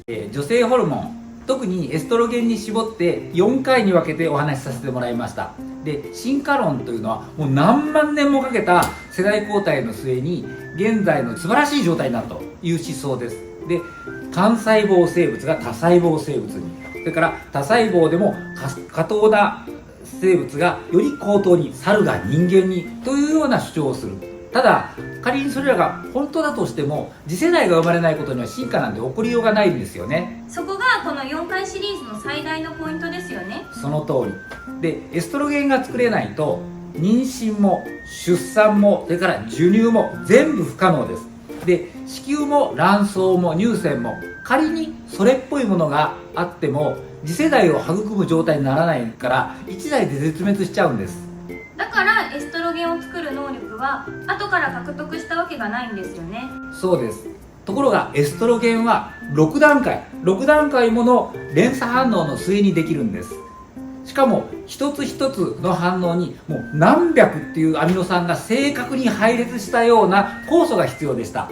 女性ホルモン、特にエストロゲンに絞って4回に分けてお話しさせてもらいました。で、進化論というのはもう何万年もかけた世代交代の末に現在の素晴らしい状態になるという思想です。で、幹細胞生物が多細胞生物に、それから多細胞でも過当な生物がより高等に、猿が人間にというような主張をする。ただ仮にそれらが本当だとしても、次世代が生まれないことには進化なんて起こりようがないんですよね。そこがこの4回シリーズの最大のポイントですよね。その通りで、エストロゲンが作れないと妊娠も出産も、それから授乳も全部不可能です。で、子宮も卵巣も乳腺も仮にそれっぽいものがあっても次世代を育む状態にならないから1代で絶滅しちゃうんです。だからエストロゲンを作る能力は後から獲得したわけがないんですよね。そうです。ところがエストロゲンは6段階もの連鎖反応の末にできるんです。しかも一つ一つの反応にもう何百っていうアミノ酸が正確に配列したような酵素が必要でした。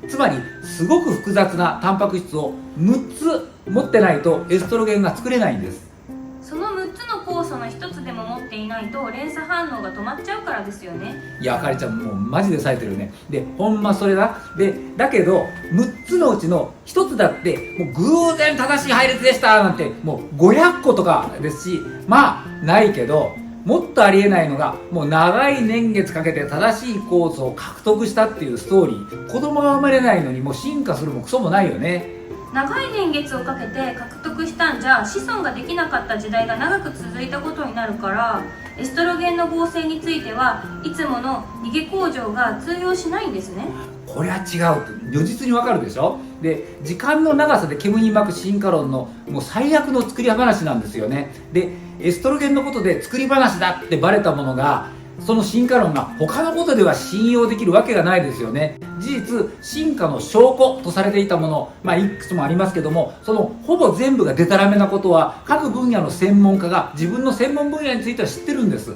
つまりすごく複雑なタンパク質を6つ持ってないとエストロゲンが作れないんです。その6つの酵素の1つでも持っていないと連鎖反応が止まっちゃうからですよね。いや、あかりちゃんもうマジで冴えてるね。で、ほんまそれだ。で、だけど6つのうちの1つだってもう偶然正しい配列でしたなんてもう500個とかですし、まあないけど、もっとありえないのがもう長い年月かけて正しい酵素を獲得したっていうストーリー。子供が生まれないのにもう進化するもクソもないよね。長い年月をかけて獲得したんじゃ子孫ができなかった時代が長く続いたことになるから、エストロゲンの合成についてはいつもの逃げ工場が通用しないんですね。これは違うって如実にわかるでしょ。で、時間の長さで煙に巻く進化論のもう最悪の作り話なんですよね。で、エストロゲンのことで作り話だってバレたものが、その進化論が他のことでは信用できるわけがないですよね。事実進化の証拠とされていたもの、いくつもありますけども、そのほぼ全部がデタラメなことは各分野の専門家が自分の専門分野については知ってるんです。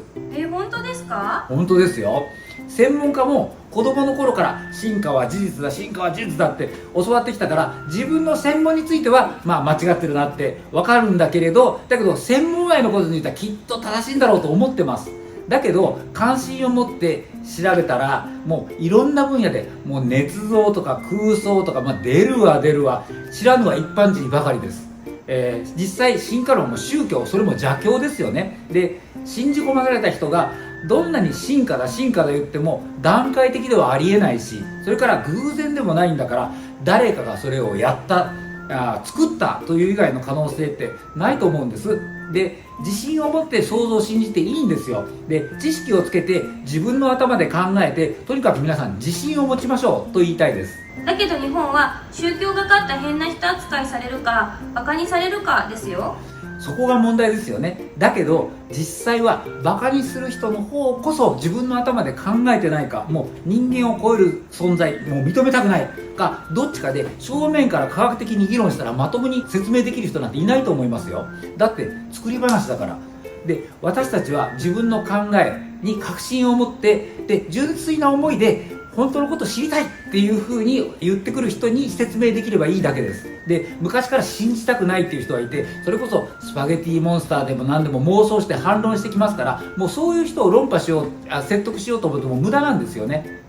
本当ですか？本当ですよ。専門家も子供の頃から進化は事実だ、進化は事実だって教わってきたから、自分の専門については間違ってるなって分かるんだけれど、だけど専門外のことについてはきっと正しいんだろうと思ってます。だけど関心を持って調べたら、もういろんな分野でもう捏造とか空想とか、出るわ知らぬは一般人ばかりです。実際進化論も宗教、それも邪教ですよね。で、信じ込まされた人がどんなに進化だ言っても段階的ではありえないし、それから偶然でもないんだから、誰かがそれをやった作ったという以外の可能性ってないと思うんです。で、自信を持って想像を信じていいんですよ。で、知識をつけて自分の頭で考えて、とにかく皆さん自信を持ちましょうと言いたいです。だけど日本は宗教がかった変な人扱いされるかバカにされるかですよ。そこが問題ですよね。だけど実際はバカにする人の方こそ自分の頭で考えてないか、もう人間を超える存在もう認めたくないか、どっちかで正面から科学的に議論したらまともに説明できる人なんていないと思いますよ。だって作り話だから。で、私たちは自分の考えに確信を持って、で、純粋な思いで本当のことを知りたいっていう風に言ってくる人に説明できればいいだけです。で、昔から信じたくないっていう人がいて、それこそスパゲティモンスターでも何でも妄想して反論してきますから、もうそういう人を論破しよう、説得しようと思っても無駄なんですよね。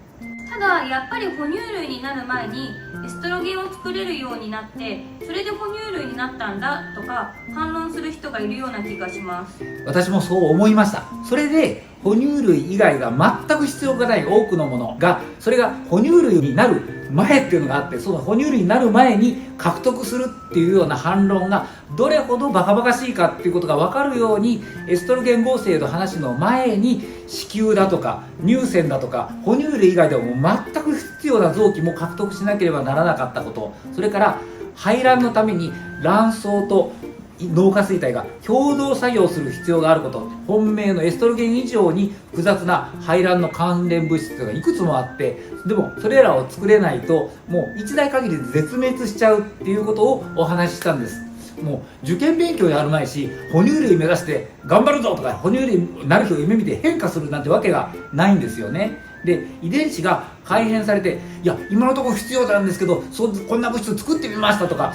ただやっぱり哺乳類になる前にエストロゲンを作れるようになって、それで哺乳類になったんだとか反論する人がいるような気がします。私もそう思いました。それで哺乳類以外が全く必要がない多くのものが、それが哺乳類になる前っていうのがあって、その哺乳類になる前に獲得するっていうような反論がどれほどバカバカしいかっていうことが分かるように、エストロゲン合成の話の前に子宮だとか乳腺だとか哺乳類以外でも全く必要な臓器も獲得しなければならなかったこと、それから排卵のために卵巣と脳下垂体が共同作業する必要があること、本命のエストロゲン以上に複雑な排卵の関連物質がいくつもあって、でもそれらを作れないともう一代限りで絶滅しちゃうっていうことをお話ししたんです。もう受験勉強やるまいし、哺乳類目指して頑張るぞとか、哺乳類になる日を夢見て変化するなんてわけがないんですよね。で、遺伝子が改変されて、いや今のところ必要なんですけどこんな物質作ってみましたとか、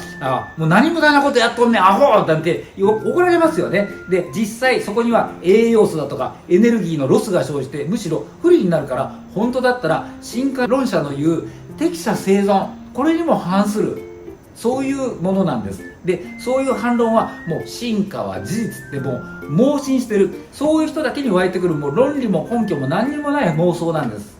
もう何無駄なことやっとんねんアホなんて怒られますよね。で実際そこには栄養素だとかエネルギーのロスが生じてむしろ不利になるから、本当だったら進化論者の言う適者生存、これにも反する、そういうものなんです。でそういう反論はもう進化は事実ってもう盲信してる、そういう人だけに湧いてくる、もう論理も根拠も何にもない妄想なんです。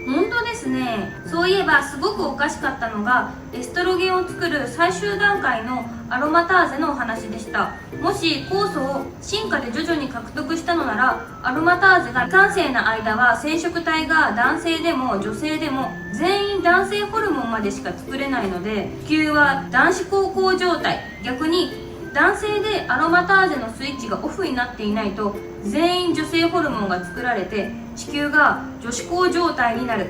本当ですね。そういえばすごくおかしかったのが、エストロゲンを作る最終段階のアロマターゼのお話でした。もし酵素を進化で徐々に獲得したのなら、アロマターゼが未完成な間は染色体が男性でも女性でも全員男性ホルモンまでしか作れないので、地球は男子高校状態。逆に男性でアロマターゼのスイッチがオフになっていないと全員女性ホルモンが作られて地球が女子高状態になる。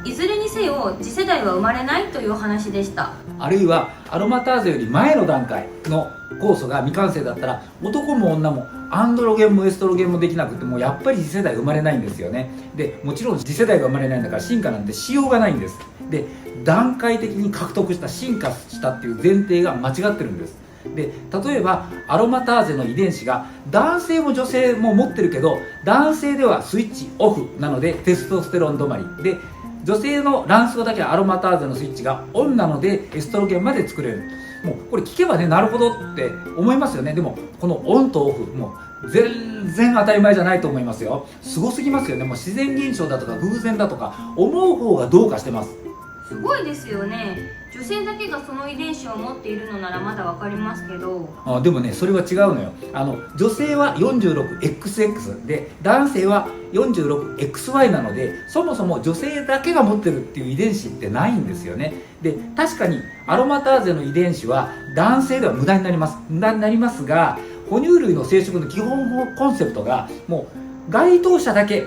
いずれにせよ次世代は生まれないというお話でした。あるいはアロマターゼより前の段階の酵素が未完成だったら、男も女もアンドロゲンもエストロゲンもできなくてもやっぱり次世代生まれないんですよね。でもちろん次世代が生まれないんだから進化なんてしようがないんです。で段階的に獲得した進化したっていう前提が間違ってるんです。で例えばアロマターゼの遺伝子が男性も女性も持ってるけど、男性ではスイッチオフなのでテストステロン止まりで、女性の卵巣だけはアロマターゼのスイッチがオンなのでエストロゲンまで作れる。もうこれ聞けばね、なるほどって思いますよね。でもこのオンとオフもう全然当たり前じゃないと思いますよ。すごすぎますよね。もう自然現象だとか偶然だとか思う方がどうかしてます。すごいですよね。女性だけがその遺伝子を持っているのならまだわかりますけど、でもねそれは違うのよ。女性は 46XX で男性は 46XY なので、そもそも女性だけが持ってるっていう遺伝子ってないんですよね。で確かにアロマターゼの遺伝子は男性では無駄になりますが、哺乳類の生殖の基本コンセプトがもう該当者だけ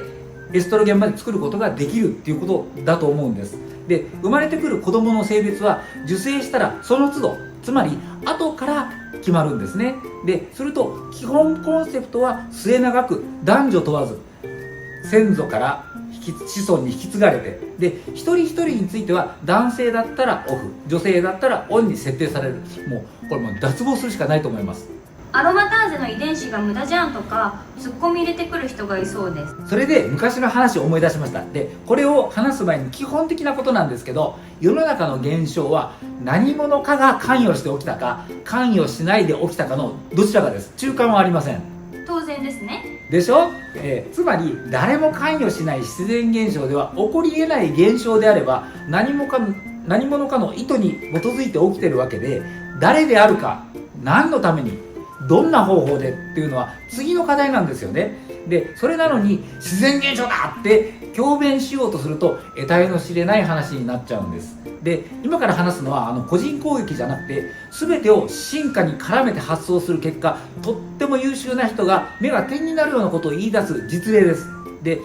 エストロゲンまで作ることができるっていうことだと思うんです。で生まれてくる子どもの性別は受精したらその都度、つまり後から決まるんですね。ですると基本コンセプトは末永く男女問わず先祖から子孫に引き継がれて、で一人一人については男性だったらオフ、女性だったらオンに設定される。もうこれもう脱帽するしかないと思います。アロマターゼの遺伝子が無駄じゃんとかツッコミ入れてくる人がいそうです。それで昔の話を思い出しました。でこれを話す前に基本的なことなんですけど、世の中の現象は何者かが関与して起きたか関与しないで起きたかのどちらかです。中間はありません。当然ですね。でしょ、つまり誰も関与しない自然現象では起こり得ない現象であれば何者かの意図に基づいて起きてるわけで、誰であるか何のためにどんな方法でっていうのは次の課題なんですよね。でそれなのに自然現象だって強弁しようとすると得体の知れない話になっちゃうんです。で今から話すのは個人攻撃じゃなくて、全てを進化に絡めて発想する結果、とっても優秀な人が目が点になるようなことを言い出す実例です。で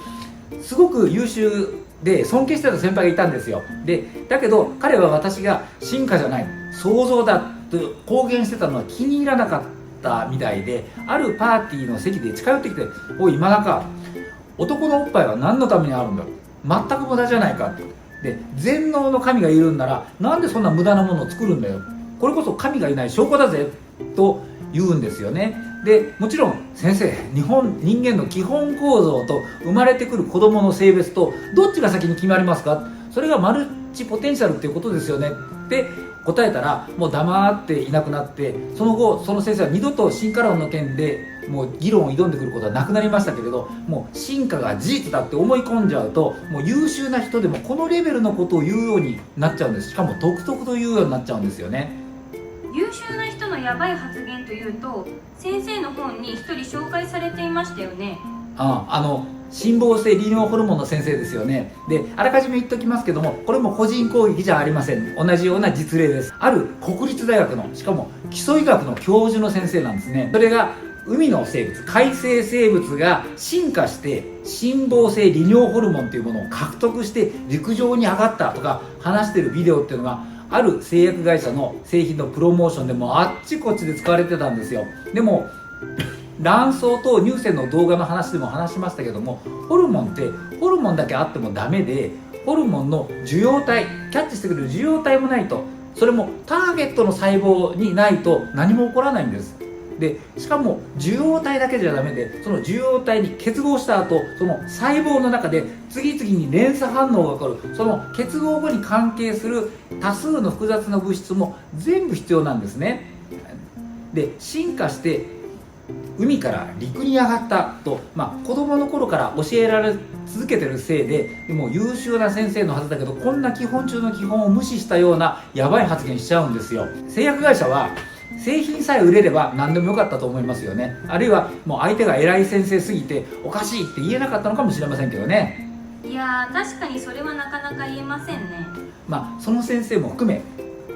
すごく優秀で尊敬してた先輩がいたんですよ。でだけど彼は私が進化じゃない創造だと公言してたのは気に入らなかったみたいで、あるパーティーの席で近寄ってきて「おい今中、男のおっぱいは何のためにあるんだ、全く無駄じゃないか」で全能の神がいるんならなんでそんな無駄なものを作るんだよ、これこそ神がいない証拠だぜと言うんですよね。でもちろん先生、人間の基本構造と生まれてくる子どもの性別とどっちが先に決まりますか、それがマルチポテンシャルっていうことですよねって答えたら、もう黙っていなくなって、その後その先生は二度と進化論の件でもう議論を挑んでくることはなくなりましたけれど、もう進化が事実だって思い込んじゃうと、もう優秀な人でもこのレベルのことを言うようになっちゃうんです。しかも独特と言うようになっちゃうんですよね。優秀な人のヤバい発言というと、先生の本に一人紹介されていましたよね。心房性利尿ホルモンの先生ですよね。であらかじめ言っておきますけども、これも個人攻撃じゃありません。同じような実例です。ある国立大学の、しかも基礎医学の教授の先生なんですね。それが海の生物、海生生物が進化して心房性利尿ホルモンというものを獲得して陸上に上がったとか話してるビデオっていうのが、ある製薬会社の製品のプロモーションでもあっちこっちで使われてたんですよ。でも卵巣と乳腺の動画の話でも話しましたけども、ホルモンってホルモンだけあってもダメで、ホルモンの受容体、キャッチしてくれる受容体もないと、それもターゲットの細胞にないと何も起こらないんです。でしかも受容体だけじゃダメで、その受容体に結合した後、その細胞の中で次々に連鎖反応が起こる、その結合後に関係する多数の複雑な物質も全部必要なんですね。で進化して海から陸に上がったと、子供の頃から教えられ続けてるせいで、もう優秀な先生のはずだけど、こんな基本中の基本を無視したようなやばい発言しちゃうんですよ。製薬会社は製品さえ売れれば何でもよかったと思いますよね。あるいはもう相手が偉い先生すぎておかしいって言えなかったのかもしれませんけどね。いやー、確かにそれはなかなか言えませんね。その先生も含め、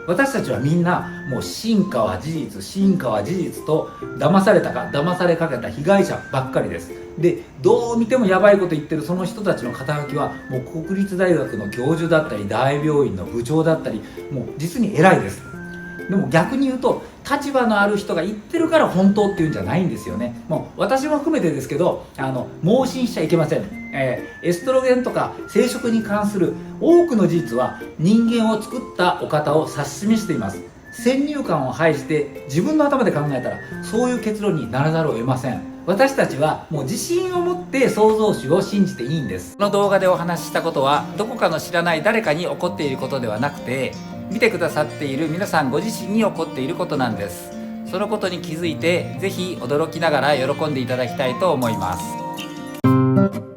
私たちはみんなもう進化は事実、進化は事実と騙されたか騙されかけた被害者ばっかりです。でどう見てもやばいこと言ってるその人たちの肩書きはもう国立大学の教授だったり大病院の部長だったり、もう実に偉いです。でも逆に言うと、立場のある人が言ってるから本当っていうんじゃないんですよね。もう私も含めてですけど、盲信しちゃいけません。エストロゲンとか生殖に関する多くの事実は人間を作ったお方を指し示しています。先入観を排して自分の頭で考えたらそういう結論にならざるを得ません。私たちはもう自信を持って創造主を信じていいんです。この動画でお話ししたことはどこかの知らない誰かに起こっていることではなくて、見てくださっている皆さんご自身に起こっていることなんです。そのことに気づいて、ぜひ驚きながら喜んでいただきたいと思います。